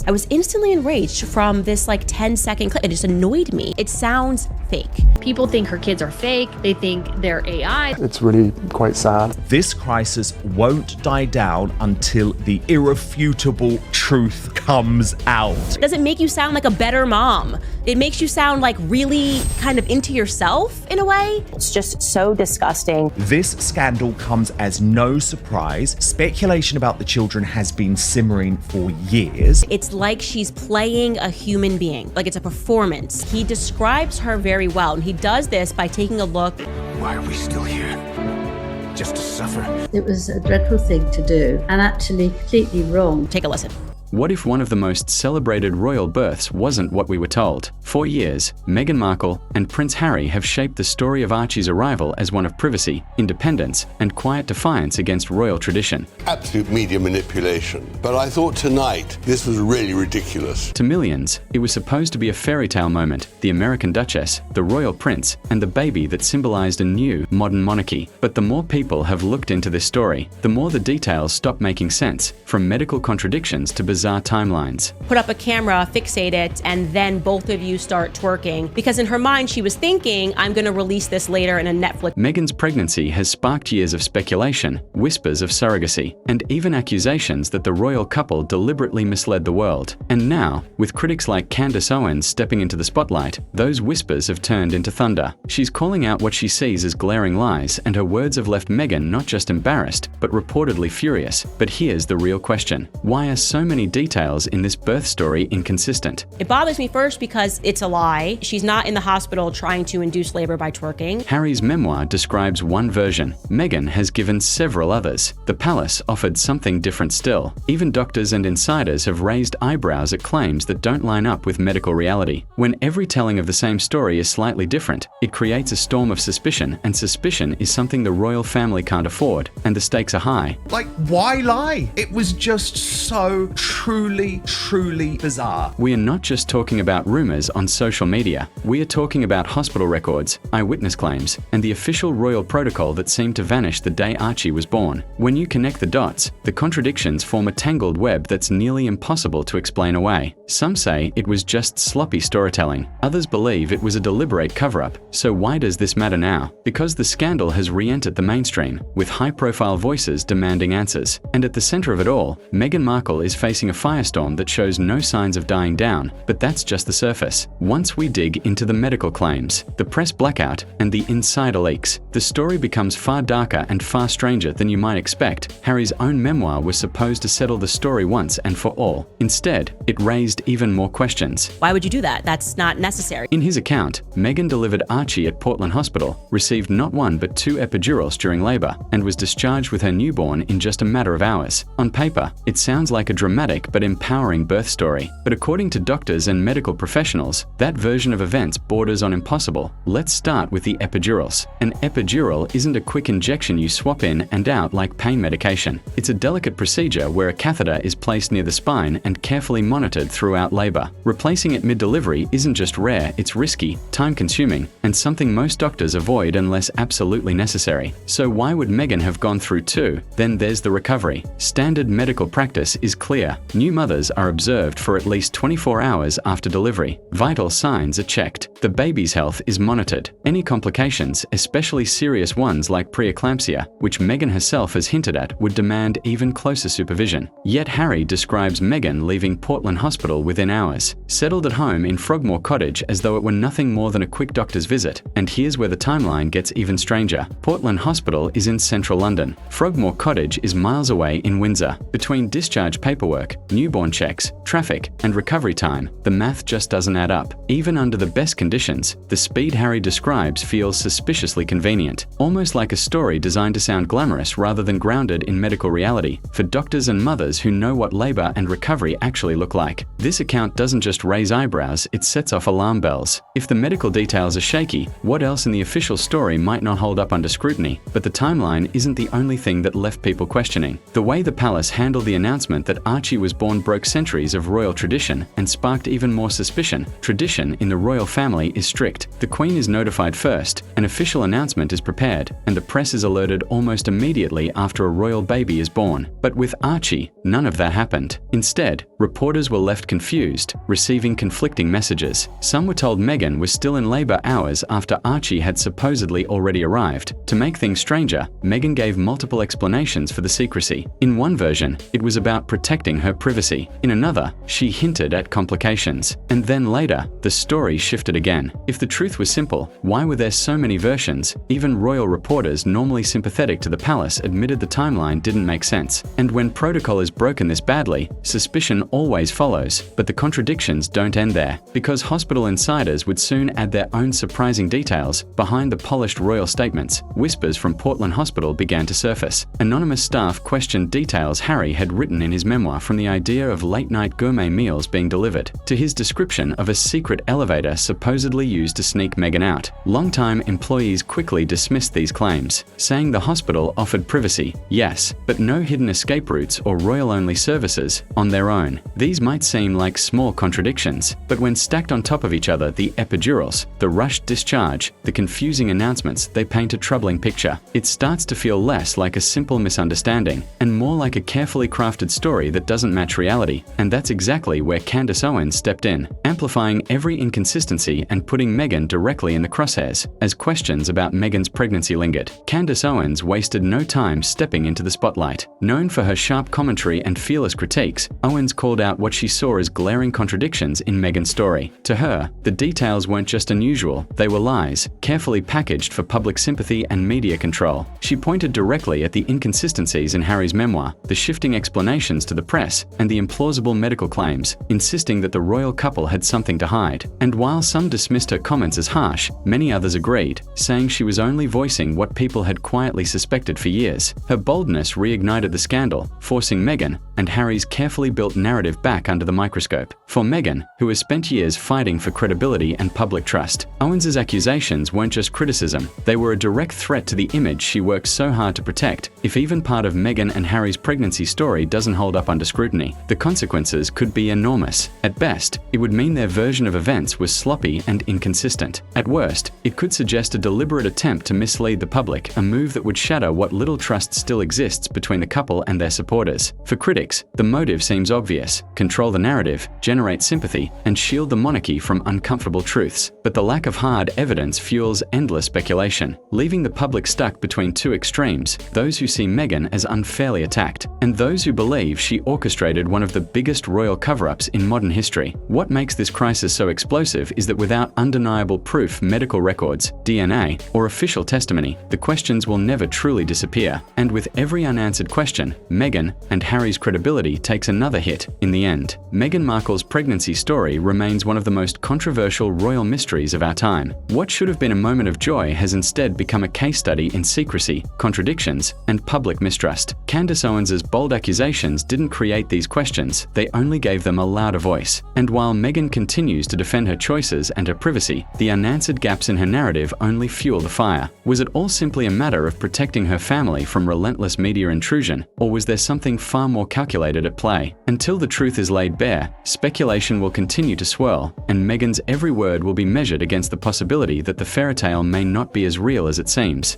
I was instantly enraged from this like 10-second clip. It just annoyed me. It sounds fake. People think her kids are fake. They think they're AI. It's really quite sad. This crisis won't die down until the irrefutable truth comes out. Does it make you sound like a better mom? It makes you sound like really kind of into yourself in a way. It's just so disgusting. This scandal comes as no surprise. Speculation about the children has been simmering for years. It's like she's playing a human being, like it's a performance. He describes her very well, and he does this by taking a look. Why are we still here? Just to suffer? It was a dreadful thing to do, and actually completely wrong. Take a listen. What if one of the most celebrated royal births wasn't what we were told? For years, Meghan Markle and Prince Harry have shaped the story of Archie's arrival as one of privacy, independence, and quiet defiance against royal tradition. Absolute media manipulation. But I thought tonight this was really ridiculous. To millions, it was supposed to be a fairy tale moment, the American Duchess, the royal prince, and the baby that symbolized a new, modern monarchy. But the more people have looked into this story, the more the details stop making sense, from medical contradictions to bizarre timelines. Put up a camera, fixate it, and then both of you start twerking. Because in her mind, she was thinking, I'm going to release this later in a Netflix. Meghan's pregnancy has sparked years of speculation, whispers of surrogacy, and even accusations that the royal couple deliberately misled the world. And now, with critics like Candace Owens stepping into the spotlight, those whispers have turned into thunder. She's calling out what she sees as glaring lies, and her words have left Meghan not just embarrassed, but reportedly furious. But here's the real question. Why are so many details in this birth story inconsistent? It bothers me first because it's a lie. She's not in the hospital trying to induce labor by twerking. Harry's memoir describes one version. Meghan has given several others. The palace offered something different still. Even doctors and insiders have raised eyebrows at claims that don't line up with medical reality. When every telling of the same story is slightly different, it creates a storm of suspicion, and suspicion is something the royal family can't afford, and the stakes are high. Like, why lie? It was just so truly bizarre. We are not just talking about rumors on social media. We are talking about hospital records, eyewitness claims, and the official royal protocol that seemed to vanish the day Archie was born. When you connect the dots, the contradictions form a tangled web that's nearly impossible to explain away. Some say it was just sloppy storytelling. Others believe it was a deliberate cover-up. So why does this matter now? Because the scandal has re-entered the mainstream, with high-profile voices demanding answers. And at the center of it all, Meghan Markle is facing a firestorm that shows no signs of dying down, but that's just the surface. Once we dig into the medical claims, the press blackout, and the insider leaks, the story becomes far darker and far stranger than you might expect. Harry's own memoir was supposed to settle the story once and for all. Instead, it raised even more questions. Why would you do that? That's not necessary. In his account, Meghan delivered Archie at Portland Hospital, received not one but 2 epidurals during labor, and was discharged with her newborn in just a matter of hours. On paper, it sounds like a dramatic but empowering birth story. But according to doctors and medical professionals, that version of events borders on impossible. Let's start with the epidurals. An epidural isn't a quick injection you swap in and out like pain medication. It's a delicate procedure where a catheter is placed near the spine and carefully monitored throughout labor. Replacing it mid-delivery isn't just rare, it's risky, time-consuming, and something most doctors avoid unless absolutely necessary. So why would Meghan have gone through 2? Then there's the recovery. Standard medical practice is clear. New mothers are observed for at least 24 hours after delivery. Vital signs are checked. The baby's health is monitored. Any complications, especially serious ones like preeclampsia, which Meghan herself has hinted at, would demand even closer supervision. Yet Harry describes Meghan leaving Portland Hospital within hours, settled at home in Frogmore Cottage as though it were nothing more than a quick doctor's visit. And here's where the timeline gets even stranger. Portland Hospital is in central London. Frogmore Cottage is miles away in Windsor. Between discharge paperwork, newborn checks, traffic, and recovery time, the math just doesn't add up. Even under the best conditions, the speed Harry describes feels suspiciously convenient, almost like a story designed to sound glamorous rather than grounded in medical reality. For doctors and mothers who know what labor and recovery actually look like, this account doesn't just raise eyebrows, it sets off alarm bells. If the medical details are shaky, what else in the official story might not hold up under scrutiny? But the timeline isn't the only thing that left people questioning. The way the palace handled the announcement that Archie was was born broke centuries of royal tradition and sparked even more suspicion. Tradition in the royal family is strict. The Queen is notified first, an official announcement is prepared, and the press is alerted almost immediately after a royal baby is born. But with Archie, none of that happened. Instead, reporters were left confused, receiving conflicting messages. Some were told Meghan was still in labor hours after Archie had supposedly already arrived. To make things stranger, Meghan gave multiple explanations for the secrecy. In one version, it was about protecting her privacy. In another, she hinted at complications. And then later, the story shifted again. If the truth was simple, why were there so many versions? Even royal reporters normally sympathetic to the palace admitted the timeline didn't make sense. And when protocol is broken this badly, suspicion always follows. But the contradictions don't end there, because hospital insiders would soon add their own surprising details behind the polished royal statements. Whispers from Portland Hospital began to surface. Anonymous staff questioned details Harry had written in his memoir, from the idea of late-night gourmet meals being delivered to his description of a secret elevator supposedly used to sneak Meghan out. Longtime employees quickly dismissed these claims, saying the hospital offered privacy, yes, but no hidden escape routes or royal-only services on their own. These might seem like small contradictions, but when stacked on top of each other, the epidurals, the rushed discharge, the confusing announcements, they paint a troubling picture. It starts to feel less like a simple misunderstanding and more like a carefully crafted story that doesn't match reality. And that's exactly where Candace Owens stepped in, amplifying every inconsistency and putting Meghan directly in the crosshairs. As questions about Meghan's pregnancy lingered, Candace Owens wasted no time stepping into the spotlight. Known for her sharp commentary and fearless critiques, Owens called out what she saw as glaring contradictions in Meghan's story. To her, the details weren't just unusual, they were lies, carefully packaged for public sympathy and media control. She pointed directly at the inconsistencies in Harry's memoir, the shifting explanations to the press, and the implausible medical claims, insisting that the royal couple had something to hide. And while some dismissed her comments as harsh, many others agreed, saying she was only voicing what people had quietly suspected for years. Her boldness reignited the scandal, forcing Meghan and Harry's carefully built narrative back under the microscope. For Meghan, who has spent years fighting for credibility and public trust, Owens's accusations weren't just criticism, they were a direct threat to the image she worked so hard to protect. If even part of Meghan and Harry's pregnancy story doesn't hold up under scrutiny, the consequences could be enormous. At best, it would mean their version of events was sloppy and inconsistent. At worst, it could suggest a deliberate attempt to mislead the public, a move that would shatter what little trust still exists between the couple and their supporters. For critics, the motive seems obvious: control the narrative, generate sympathy, and shield the monarchy from uncomfortable truths. But the lack of hard evidence fuels endless speculation, leaving the public stuck between two extremes: those who see Meghan as unfairly attacked, and those who believe she orchestrated one of the biggest royal cover-ups in modern history. What makes this crisis so explosive is that without undeniable proof, medical records, DNA, or official testimony, the questions will never truly disappear. And with every unanswered question, Meghan and Harry's credibility takes another hit. In the end, Meghan Markle's pregnancy story remains one of the most controversial royal mysteries of our time. What should have been a moment of joy has instead become a case study in secrecy, contradictions, and public mistrust. Candace Owens' bold accusations didn't create these questions, they only gave them a louder voice. And while Meghan continues to defend her choices and her privacy, the unanswered gaps in her narrative only fuel the fire. Was it all simply a matter of protecting her family from relentless media intrusion, or was there something far more calculated at play? Until the truth is laid bare, speculation will continue to swirl, and Meghan's every word will be measured against the possibility that the fairy tale may not be as real as it seems.